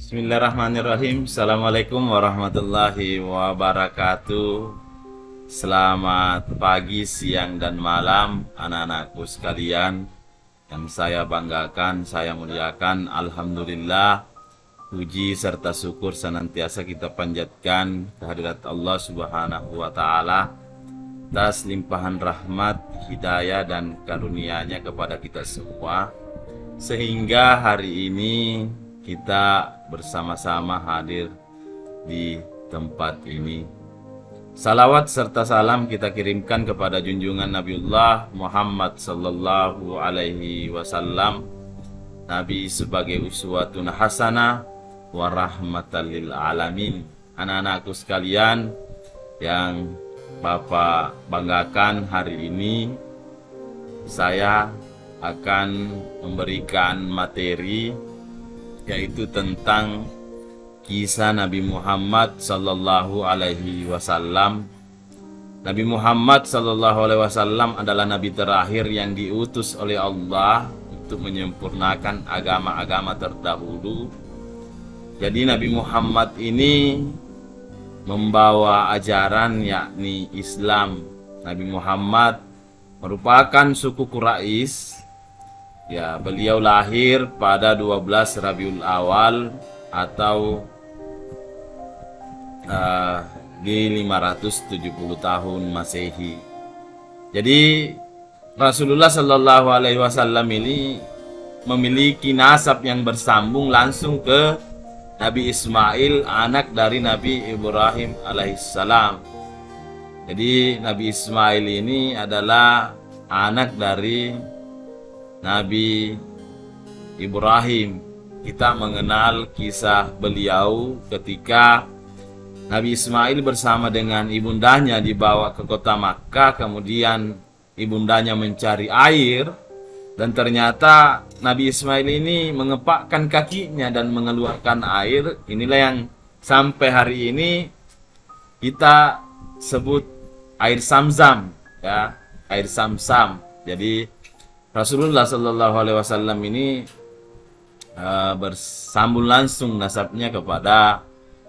Bismillahirrahmanirrahim. Assalamualaikum warahmatullahi wabarakatuh. Selamat pagi, siang, dan malam anak-anakku sekalian yang saya banggakan, saya muliakan. Alhamdulillah, puji serta syukur senantiasa kita panjatkan kehadirat Allah Subhanahu wa Ta'ala atas limpahan rahmat, hidayah, dan karunia-Nya kepada kita semua, sehingga hari ini kita bersama-sama hadir di tempat ini. Salawat serta salam kita kirimkan kepada junjungan Nabiullah Muhammad sallallahu alaihi wasallam, Nabi sebagai uswatun hasanah wa rahmatan lil alamin. Anak-anakku sekalian yang Bapak banggakan, hari ini saya akan memberikan materi yaitu tentang kisah Nabi Muhammad sallallahu alaihi wasallam. Nabi Muhammad sallallahu alaihi wasallam adalah nabi terakhir yang diutus oleh Allah untuk menyempurnakan agama-agama terdahulu. Jadi Nabi Muhammad ini membawa ajaran yakni Islam. Nabi Muhammad merupakan suku Quraisy. Ya, beliau lahir pada 12 Rabiul Awal atau di 570 tahun Masehi. Jadi Rasulullah Shallallahu Alaihi Wasallam ini memiliki nasab yang bersambung langsung ke Nabi Ismail, anak dari Nabi Ibrahim alaihissalam. Jadi Nabi Ismail ini adalah anak dari Nabi Ibrahim. Kita mengenal kisah beliau ketika Nabi Ismail bersama dengan ibundanya dibawa ke kota Makkah. Kemudian ibundanya mencari air, dan ternyata Nabi Ismail ini mengepakkan kakinya dan mengeluarkan air. Inilah yang sampai hari ini kita sebut air Zamzam, ya, air Zamzam. Jadi Rasulullah Shallallahu Alaihi Wasallam ini bersambung langsung nasabnya kepada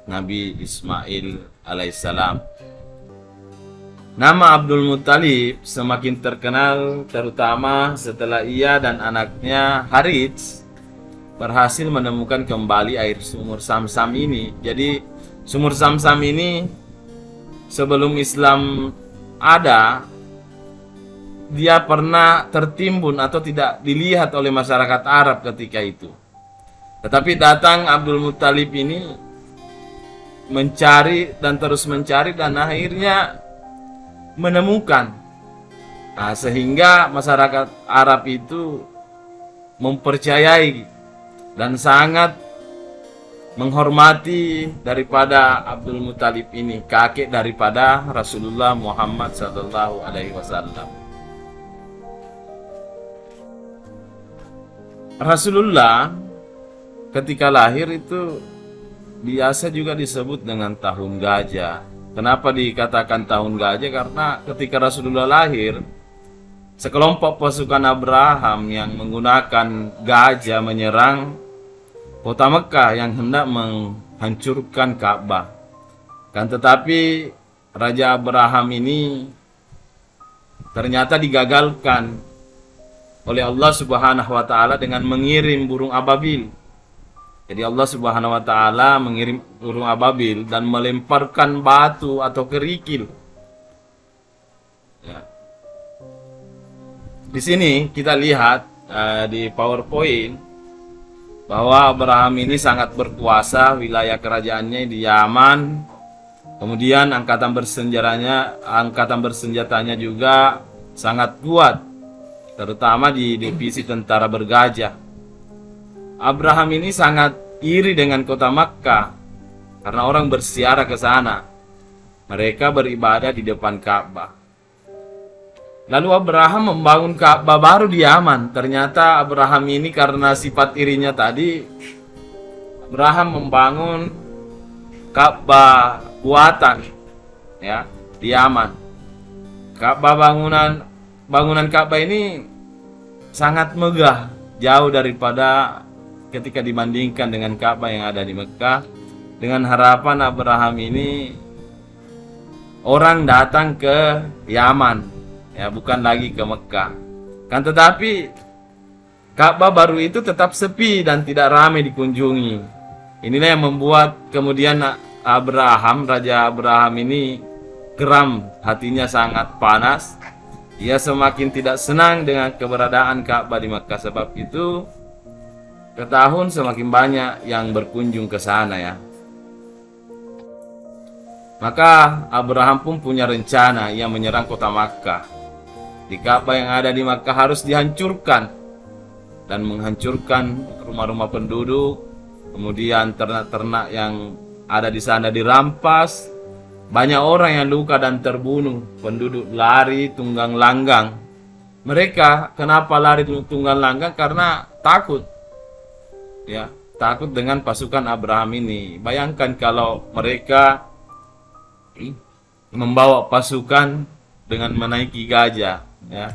Nabi Ismail alaihissalam. Nama Abdul Muttalib semakin terkenal terutama setelah ia dan anaknya Harits berhasil menemukan kembali air sumur Zamzam ini. Jadi sumur Zamzam ini sebelum Islam ada, dia pernah tertimbun atau tidak dilihat oleh masyarakat Arab ketika itu. Tetapi datang Abdul Muttalib ini mencari dan terus mencari dan akhirnya menemukan. Nah, sehingga masyarakat Arab itu mempercayai dan sangat menghormati daripada Abdul Muttalib ini, kakek daripada Rasulullah Muhammad sallallahu alaihi wasallam. Rasulullah ketika lahir itu biasa juga disebut dengan tahun gajah. Kenapa dikatakan tahun gajah? Karena ketika Rasulullah lahir, sekelompok pasukan Abraham yang menggunakan gajah menyerang kota Mekah yang hendak menghancurkan Ka'bah. Kan tetapi Raja Abraham ini ternyata digagalkan oleh Allah Subhanahu wa Ta'ala dengan mengirim burung ababil. Jadi Allah Subhanahu wa Ta'ala mengirim burung ababil dan melemparkan batu atau kerikil. Ya. Di sini kita lihat di PowerPoint bahwa Abraham ini sangat berkuasa, wilayah kerajaannya di Yaman. Kemudian angkatan bersenjatanya juga sangat kuat, terutama di divisi tentara bergajah. Abraham ini sangat iri dengan kota Makkah karena orang berziarah ke sana. Mereka beribadah di depan Ka'bah. Lalu Abraham membangun Ka'bah baru di Yaman. Ternyata Abraham ini karena sifat irinya tadi, Abraham membangun Ka'bah buatan, ya, di Yaman. Ka'bah bangunan Ka'bah ini sangat megah, jauh daripada ketika dibandingkan dengan Ka'bah yang ada di Mekah, dengan harapan Abraham ini orang datang ke Yaman, ya bukan lagi ke Mekah. Kan tetapi Ka'bah baru itu tetap sepi dan tidak ramai dikunjungi. Inilah yang membuat kemudian Raja Abraham ini geram, hatinya sangat panas. Ia semakin tidak senang dengan keberadaan Ka'bah di Makkah. Sebab itu ke tahun semakin banyak yang berkunjung ke sana ya. Maka Abraham pun punya rencana, ia menyerang kota Makkah. Di Ka'bah yang ada di Makkah harus dihancurkan dan menghancurkan rumah-rumah penduduk, kemudian ternak-ternak yang ada di sana dirampas. Banyak orang yang luka dan terbunuh, penduduk lari tunggang langgang. Mereka kenapa lari tunggang langgang? Karena takut. Ya, takut dengan pasukan Abraham ini. Bayangkan kalau mereka membawa pasukan dengan menaiki gajah, ya.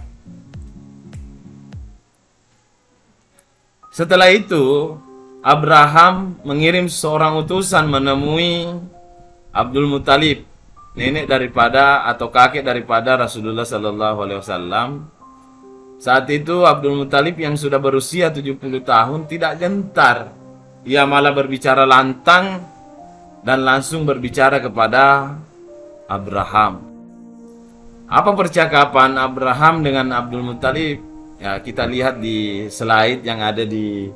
Setelah itu, Abraham mengirim seorang utusan menemui Abdul Muttalib, nenek daripada atau kakek daripada Rasulullah Sallallahu Alaihi Wasallam. Saat itu Abdul Muttalib yang sudah berusia 70 tahun tidak gentar. Ia malah berbicara lantang dan langsung berbicara kepada Abraham. Apa percakapan Abraham dengan Abdul Muttalib? Ya, kita lihat di slide yang ada di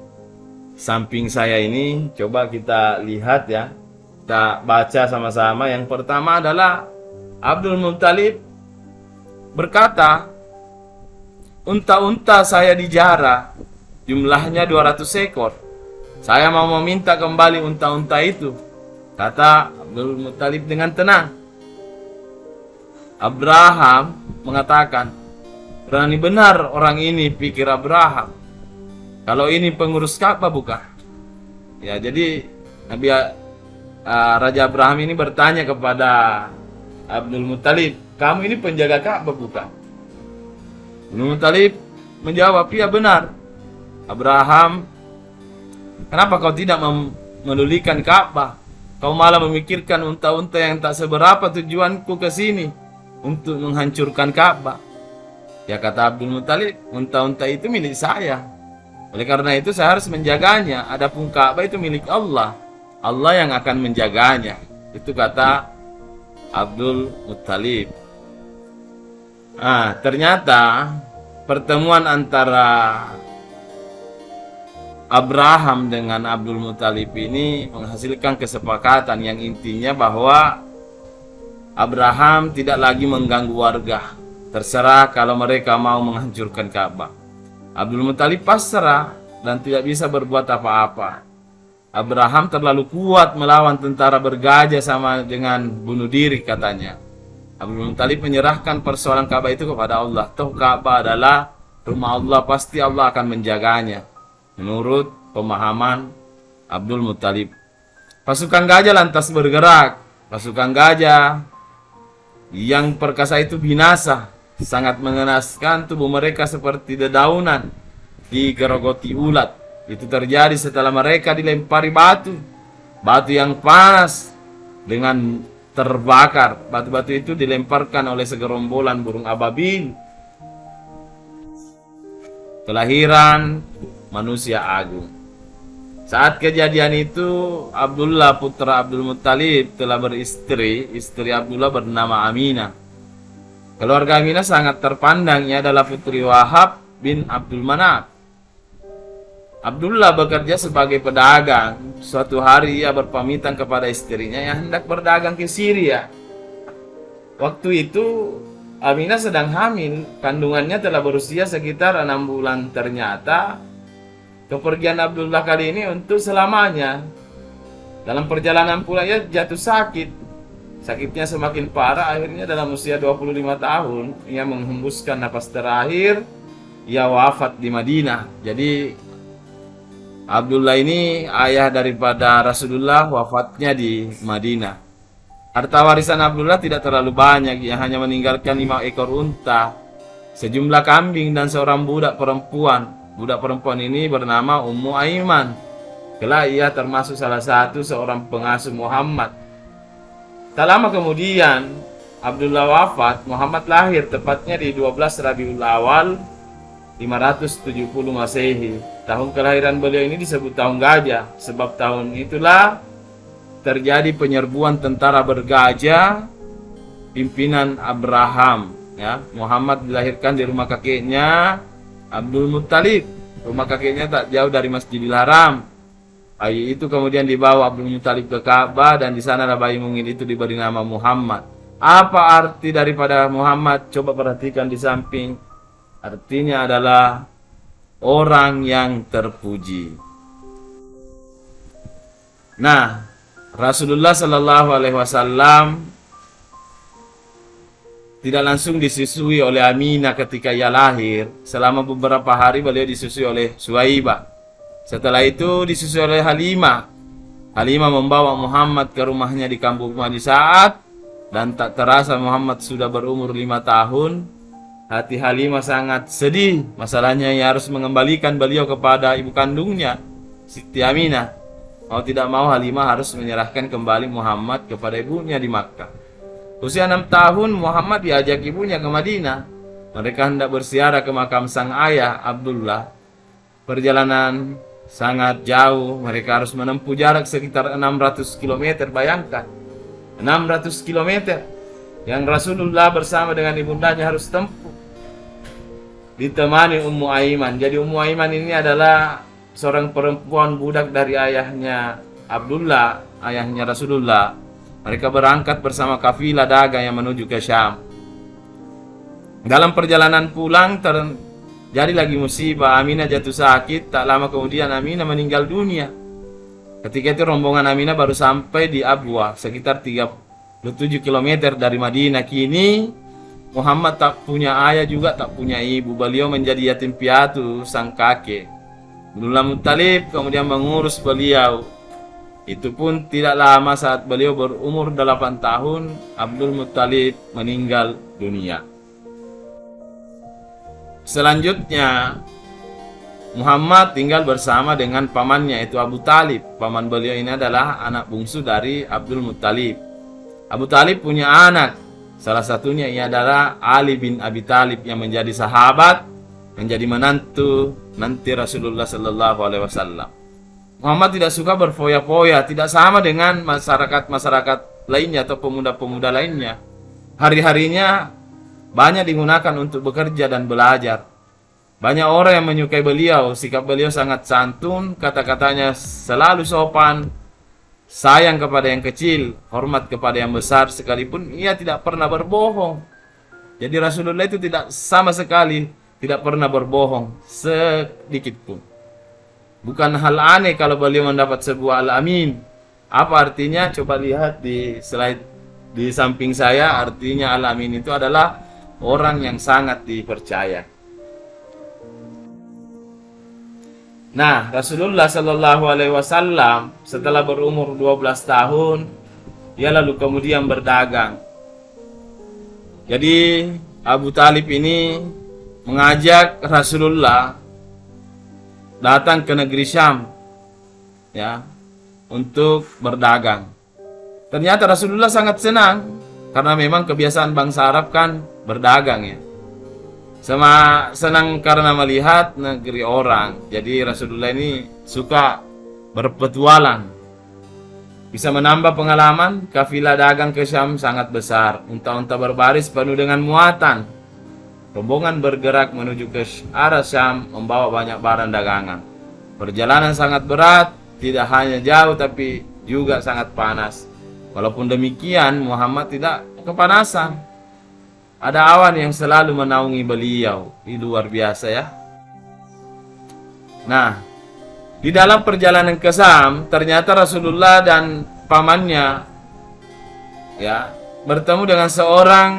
samping saya ini. Coba kita lihat ya. Kita baca sama-sama. Yang pertama adalah Abdul Muttalib berkata, "Unta-unta saya dijara, jumlahnya 200 ekor. Saya mau meminta kembali unta-unta itu," kata Abdul Muttalib dengan tenang. Abraham mengatakan, "Berani benar orang ini," pikir Abraham. "Kalau ini pengurus Ka'bah bukan?" Ya, jadi Raja Abraham ini bertanya kepada Abdul Muttalib, "Kamu ini penjaga Ka'bah bukan?" Abdul Muttalib menjawab, "Iya benar." Abraham, "Kenapa kau tidak memedulikan Ka'bah? Kau malah memikirkan unta-unta yang tak seberapa tujuanku ke sini untuk menghancurkan Ka'bah." Ya, kata Abdul Muttalib, "Unta-unta itu milik saya. Oleh karena itu saya harus menjaganya. Adapun Ka'bah itu milik Allah. Allah yang akan menjaganya." Itu kata Abdul Muttalib. Ternyata pertemuan antara Abraham dengan Abdul Muttalib ini menghasilkan kesepakatan yang intinya bahwa Abraham tidak lagi mengganggu warga. Terserah kalau mereka mau menghancurkan Ka'bah. Abdul Muttalib pasrah dan tidak bisa berbuat apa-apa. Abraham terlalu kuat melawan tentara bergajah sama dengan bunuh diri katanya. Abdul Muttalib menyerahkan persoalan Ka'bah itu kepada Allah. Toh Ka'bah adalah rumah Allah, pasti Allah akan menjaganya. Menurut pemahaman Abdul Muttalib. Pasukan gajah lantas bergerak. Pasukan gajah yang perkasa itu binasa. Sangat mengenaskan, tubuh mereka seperti dedaunan digerogoti ulat. Itu terjadi setelah mereka dilempari batu yang panas dengan terbakar. Batu-batu itu dilemparkan oleh segerombolan burung ababil. Kelahiran manusia agung. Saat kejadian itu, Abdullah putra Abdul Muttalib telah beristri. Istri Abdullah bernama Aminah. Keluarga Aminah sangat terpandang. Ia adalah putri Wahab bin Abdul Manaf. Abdullah bekerja sebagai pedagang. Suatu hari ia berpamitan kepada istrinya yang hendak berdagang ke Syria. Waktu itu Aminah sedang hamil. Kandungannya telah berusia sekitar 6 bulan. Ternyata kepergian Abdullah kali ini untuk selamanya. Dalam perjalanan pula ia jatuh sakit. Sakitnya semakin parah. Akhirnya dalam usia 25 tahun ia menghembuskan napas terakhir. Ia wafat di Madinah. Jadi Abdullah ini ayah daripada Rasulullah, wafatnya di Madinah. Harta warisan Abdullah tidak terlalu banyak. Ia hanya meninggalkan 5 ekor unta, sejumlah kambing dan seorang budak perempuan. Budak perempuan ini bernama Ummu Aiman. Kelak ia termasuk salah satu seorang pengasuh Muhammad. Tak lama kemudian Abdullah wafat, Muhammad lahir tepatnya di 12 Rabiul Awal 570 Masehi. Tahun kelahiran beliau ini disebut tahun gajah, sebab tahun itulah terjadi penyerbuan tentara bergajah pimpinan Abraham. Ya, Muhammad dilahirkan di rumah kakeknya Abdul Muttalib. Rumah kakeknya tak jauh dari Masjidil Haram. Bayi itu kemudian dibawa Abdul Muttalib ke Ka'bah dan di sana bayi mungil itu diberi nama Muhammad. Apa arti daripada Muhammad? Coba perhatikan di samping. Artinya adalah orang yang terpuji. Nah, Rasulullah Shallallahu Alaihi Wasallam tidak langsung disusui oleh Aminah ketika ia lahir. Selama beberapa hari beliau disusui oleh Suwaibah. Setelah itu disusui oleh Halimah. Halimah membawa Muhammad ke rumahnya di kampung Wadi Sa'ad, dan tak terasa Muhammad sudah berumur 5 tahun. Hati Halimah sangat sedih. Masalahnya ia harus mengembalikan beliau kepada ibu kandungnya, Siti Aminah. Mau tidak mau Halimah harus menyerahkan kembali Muhammad kepada ibunya di Makkah. Usia 6 tahun Muhammad diajak ibunya ke Madinah. Mereka hendak berziarah ke makam sang ayah Abdullah. Perjalanan sangat jauh, mereka harus menempuh jarak sekitar 600 km. Bayangkan, 600 km yang Rasulullah bersama dengan ibundanya harus tempuh, ditemani Ummu Aiman. Jadi Ummu Aiman ini adalah seorang perempuan budak dari ayahnya Abdullah, ayahnya Rasulullah. Mereka berangkat bersama kafilah dagang yang menuju ke Syam. Dalam perjalanan pulang terjadi lagi musibah. Aminah jatuh sakit. Tak lama kemudian Aminah meninggal dunia. Ketika itu rombongan Aminah baru sampai di Abwa, sekitar 37 km dari Madinah. Kini Muhammad tak punya ayah juga tak punya ibu. Beliau menjadi yatim piatu sang kakek. Abdullah Muttalib kemudian mengurus beliau. Itu pun tidak lama, saat beliau berumur 8 tahun, Abdul Muttalib meninggal dunia. Selanjutnya, Muhammad tinggal bersama dengan pamannya, yaitu Abu Talib. Paman beliau ini adalah anak bungsu dari Abdul Muttalib. Abu Talib punya anak. Salah satunya ia adalah Ali bin Abi Talib yang menjadi sahabat, menjadi menantu nanti Rasulullah Sallallahu Alaihi Wasallam. Muhammad tidak suka berfoya-foya, tidak sama dengan masyarakat lainnya atau pemuda-pemuda lainnya. Hari-harinya banyak digunakan untuk bekerja dan belajar. Banyak orang yang menyukai beliau, sikap beliau sangat santun, kata-katanya selalu sopan, sayang kepada yang kecil, hormat kepada yang besar, sekalipun ia tidak pernah berbohong. Jadi Rasulullah itu tidak sama sekali tidak pernah berbohong sedikit pun. Bukan hal aneh kalau beliau mendapat sebuah al-amin. Apa artinya? Coba lihat di slide di samping saya. Artinya al-amin itu adalah orang yang sangat dipercaya. Nah, Rasulullah Shallallahu Alaihi Wasallam setelah berumur 12 tahun, ia lalu kemudian berdagang. Jadi Abu Talib ini mengajak Rasulullah datang ke negeri Syam, ya, untuk berdagang. Ternyata Rasulullah sangat senang karena memang kebiasaan bangsa Arab kan berdagang, ya. Senang karena melihat negeri orang. Jadi Rasulullah ini suka berpetualang. Bisa menambah pengalaman. Kafilah dagang ke Syam sangat besar. Unta-unta berbaris penuh dengan muatan. Rombongan bergerak menuju ke arah Syam membawa banyak barang dagangan. Perjalanan sangat berat, tidak hanya jauh tapi juga sangat panas. Walaupun demikian, Muhammad tidak kepanasan. Ada awan yang selalu menaungi beliau. Ini luar biasa, ya. Nah, di dalam perjalanan ke Syam, ternyata Rasulullah dan pamannya, ya, bertemu dengan seorang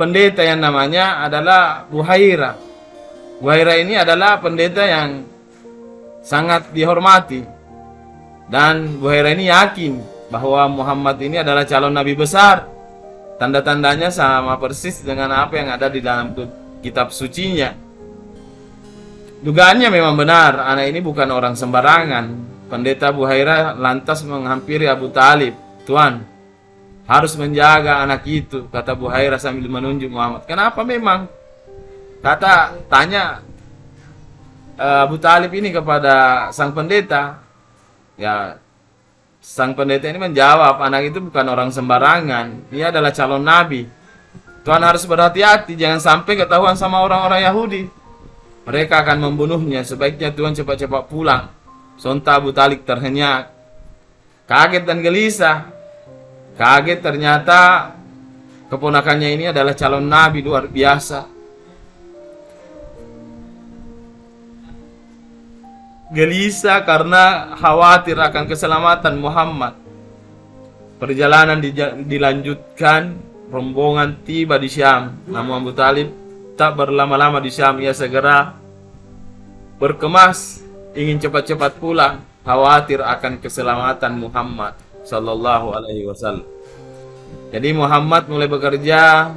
pendeta yang namanya adalah Buhaira. Buhaira ini adalah pendeta yang sangat dihormati. Dan Buhaira ini yakin bahwa Muhammad ini adalah calon nabi besar. Tanda-tandanya sama persis dengan apa yang ada di dalam kitab sucinya. Dugaannya memang benar, anak ini bukan orang sembarangan. pendeta Buhaira lantas menghampiri Abu Talib. Tuan, harus menjaga anak itu, kata Buhaira sambil menunjuk Muhammad. Kenapa memang? Tanya Abu Talib ini kepada sang pendeta. Ya, sang pendeta ini menjawab, anak itu bukan orang sembarangan, dia adalah calon nabi. Tuan harus berhati-hati, jangan sampai ketahuan sama orang-orang Yahudi. Mereka akan membunuhnya, sebaiknya Tuan cepat-cepat pulang. Sontak Abu Talib terhenyak, kaget dan gelisah. Kaget ternyata keponakannya ini adalah calon nabi luar biasa. Gelisah karena khawatir akan keselamatan Muhammad. Perjalanan dilanjutkan, rombongan tiba di Syam. Namun Abu Talib tak berlama-lama di Syam, ia segera berkemas ingin cepat-cepat pulang, khawatir akan keselamatan Muhammad sallallahu alaihi wasallam. Jadi Muhammad mulai bekerja,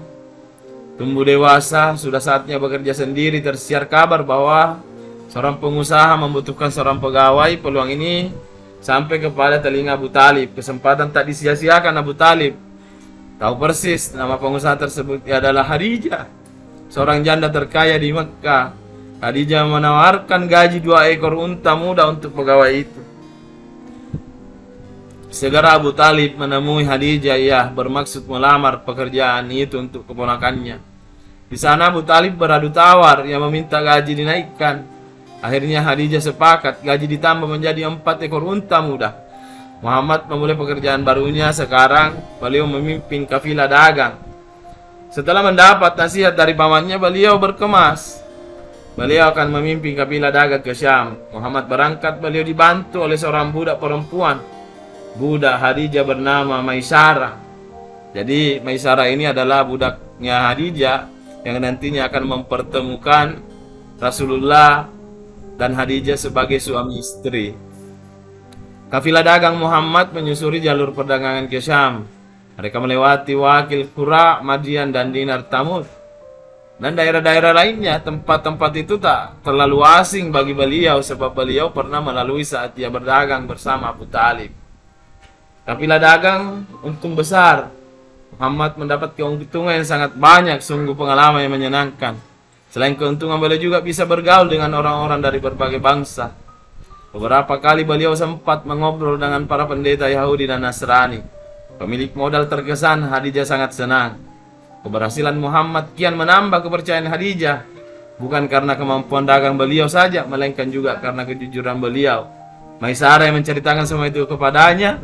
tumbuh dewasa, sudah saatnya bekerja sendiri. Tersiar kabar bahwa seorang pengusaha membutuhkan seorang pegawai. Peluang ini sampai kepada telinga Abu Talib. Kesempatan tak disia-siakan Abu Talib. Tahu persis nama pengusaha tersebut adalah Khadijah, seorang janda terkaya di Mekah. Khadijah menawarkan gaji 2 ekor unta muda untuk pegawai itu. Segera Abu Talib menemui Khadijah, ia bermaksud melamar pekerjaan itu untuk keponakannya. Di sana Abu Talib beradu tawar, ia meminta gaji dinaikkan. Akhirnya Khadijah sepakat, gaji ditambah menjadi 4 ekor unta muda. Muhammad memulai pekerjaan barunya. Sekarang beliau memimpin kafilah dagang. Setelah mendapat nasihat dari pamannya, beliau berkemas. Beliau akan memimpin kafilah dagang ke Syam. Muhammad berangkat, beliau dibantu oleh seorang budak perempuan. Budak Khadijah bernama Maisarah. Jadi Maisarah ini adalah budaknya Khadijah yang nantinya akan mempertemukan Rasulullah dan Khadijah sebagai suami istri. Kafilah dagang Muhammad menyusuri jalur perdagangan ke Syam. Mereka melewati Wakil, Qura, Madian, dan Dinar Tamud, dan daerah-daerah lainnya. Tempat-tempat itu tak terlalu asing bagi beliau, sebab beliau pernah melalui saat dia berdagang bersama Abu Talib. Kafilah dagang untung besar. Muhammad mendapat keuntungan yang sangat banyak, sungguh pengalaman yang menyenangkan. Selain keuntungan, beliau juga bisa bergaul dengan orang-orang dari berbagai bangsa. Beberapa kali beliau sempat mengobrol dengan para pendeta Yahudi dan Nasrani. Pemilik modal terkesan, Khadijah sangat senang. Keberhasilan Muhammad kian menambah kepercayaan Khadijah. Bukan karena kemampuan dagang beliau saja, melainkan juga karena kejujuran beliau. Maisarah yang menceritakan semua itu kepadanya.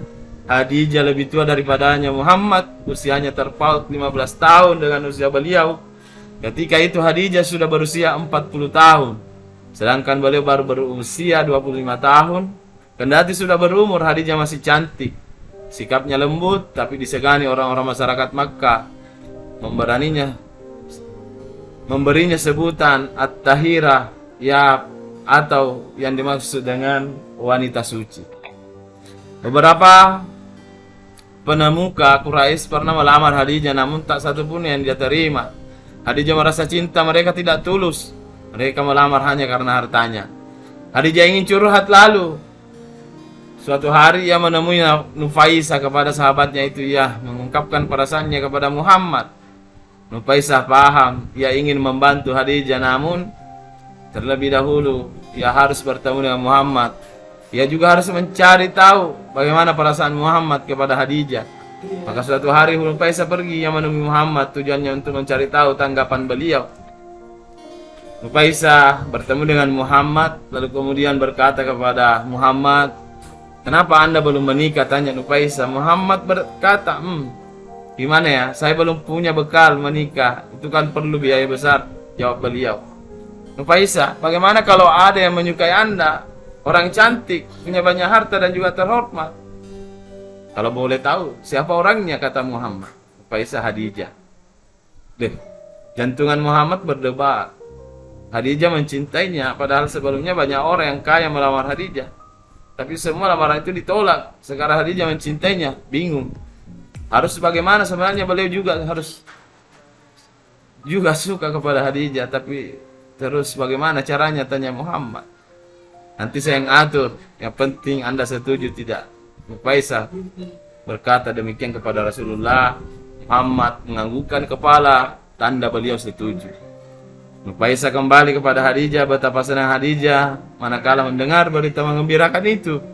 Khadijah lebih tua daripadanya. Muhammad usianya terpaut 15 tahun dengan usia beliau. Ketika itu Khadijah sudah berusia 40 tahun. Sedangkan beliau baru berusia 25 tahun. Kendati sudah berumur, Khadijah masih cantik. Sikapnya lembut, tapi disegani orang-orang masyarakat Makkah. Memberinya sebutan At-Tahirah, ya, atau yang dimaksud dengan wanita suci. Beberapa pemuka Quraisy pernah melamar Khadijah, namun tak satu pun yang dia terima. Khadijah merasa cinta mereka tidak tulus. Mereka melamar hanya karena hartanya. Khadijah ingin curhat lalu. Suatu hari ia menemui Nufaisah kepada sahabatnya itu. Ia mengungkapkan perasaannya kepada Muhammad. Nufaisah paham ia ingin membantu Khadijah, namun terlebih dahulu ia harus bertemu dengan Muhammad. Ia juga harus mencari tahu bagaimana perasaan Muhammad kepada Khadijah. Maka suatu hari Nufaisah pergi, ia menemui Muhammad, tujuannya untuk mencari tahu tanggapan beliau. Nufaisah bertemu dengan Muhammad, lalu kemudian berkata kepada Muhammad, "Kenapa Anda belum menikah?" tanya Nufaisah. Muhammad berkata, "Gimana ya, saya belum punya bekal menikah, itu kan perlu biaya besar," jawab beliau. Nufaisah, "Bagaimana kalau ada yang menyukai Anda, orang cantik, punya banyak harta dan juga terhormat?" "Kalau boleh tahu, siapa orangnya?" kata Muhammad. Nufaisah, "Khadijah." Jantungan Muhammad berdebar. Khadijah mencintainya, padahal sebelumnya banyak orang yang kaya melamar Khadijah. Tapi semua lamaran itu ditolak. Sekarang Khadijah mencintainya, bingung. Harus bagaimana? Sebenarnya beliau juga suka kepada Khadijah, tapi terus bagaimana caranya, tanya Muhammad. Nanti saya yang atur. Yang penting Anda setuju tidak. Faisal berkata demikian kepada Rasulullah. Muhammad menganggukkan kepala, tanda beliau setuju. Faisal kembali kepada Khadijah. Betapa senang Khadijah manakala mendengar berita menggembirakan itu.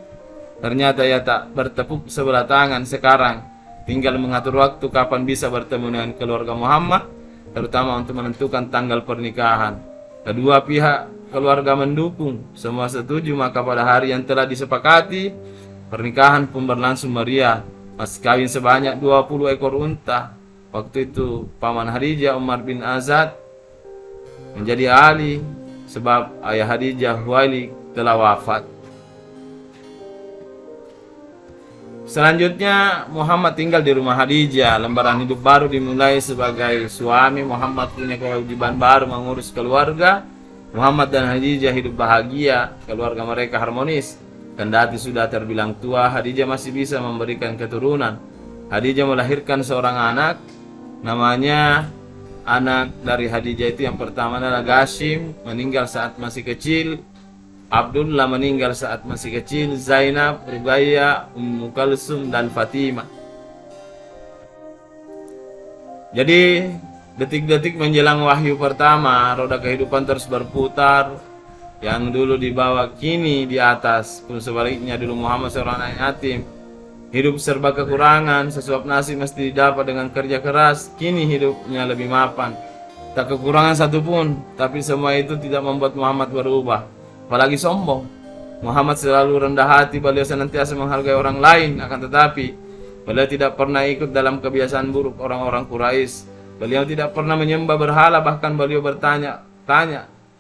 Ternyata ia tak bertepuk sebelah tangan sekarang. Tinggal mengatur waktu kapan bisa bertemu dengan keluarga Muhammad, terutama untuk menentukan tanggal pernikahan. Kedua pihak keluarga mendukung, semua setuju, maka pada hari yang telah disepakati, pernikahan pun berlangsung meriah. Mas kawin sebanyak 20 ekor unta. Waktu itu paman Khadijah, Umar bin Azad, menjadi ahli sebab ayah Khadijah, Huwailid, telah wafat. Selanjutnya Muhammad tinggal di rumah Khadijah. Lembaran hidup baru dimulai. Sebagai suami, Muhammad punya kewajiban baru mengurus keluarga. Muhammad dan Khadijah hidup bahagia, keluarga mereka harmonis. Kendati sudah terbilang tua, Khadijah masih bisa memberikan keturunan. Khadijah melahirkan seorang anak, namanya anak dari Khadijah itu yang pertama adalah Qasim, meninggal saat masih kecil. Abdullah meninggal saat masih kecil. Zainab, Ruqayyah, Ummu Kalsum, dan Fatimah. Jadi detik-detik menjelang wahyu pertama, roda kehidupan terus berputar. Yang dulu di bawah kini di atas. Pun sebaliknya, dulu Muhammad seorang anak yatim, hidup serba kekurangan. Sesuap nasi mesti didapat dengan kerja keras. Kini hidupnya lebih mapan, tak kekurangan satupun. Tapi semua itu tidak membuat Muhammad berubah, apalagi sombong. Muhammad selalu rendah hati. Beliau senantiasa menghargai orang lain. Akan tetapi beliau tidak pernah ikut dalam kebiasaan buruk orang-orang Quraisy. Beliau tidak pernah menyembah berhala. Bahkan beliau bertanya,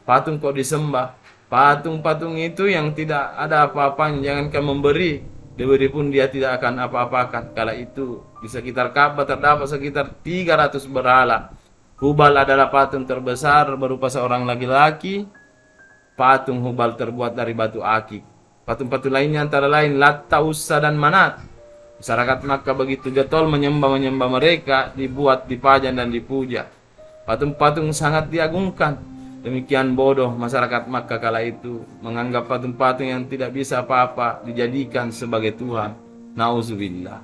patung kok disembah? Patung-patung itu yang tidak ada apa-apanya, jangankan memberi, diberi pun dia tidak akan apa-apakan. Kala itu di sekitar Ka'bah terdapat sekitar 300 berhala. Hubal adalah patung terbesar berupa seorang laki-laki. Patung Hubal terbuat dari batu akik. Patung-patung lainnya antara lain Latta, Uzza, dan Manat. Masyarakat Makkah begitu getol menyembah mereka, dibuat, dipajang, dan dipuja. Patung-patung sangat diagungkan. Demikian bodoh masyarakat Makkah kala itu, menganggap patung-patung yang tidak bisa apa-apa dijadikan sebagai Tuhan. Nauzubillah.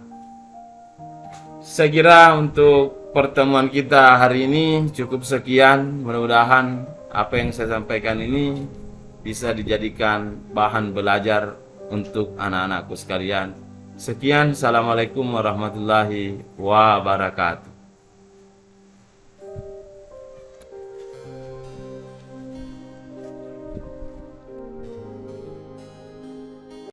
Saya kira untuk pertemuan kita hari ini cukup sekian. Mudah-mudahan apa yang saya sampaikan ini bisa dijadikan bahan belajar untuk anak-anakku sekalian. Sekian, assalamualaikum warahmatullahi wabarakatuh.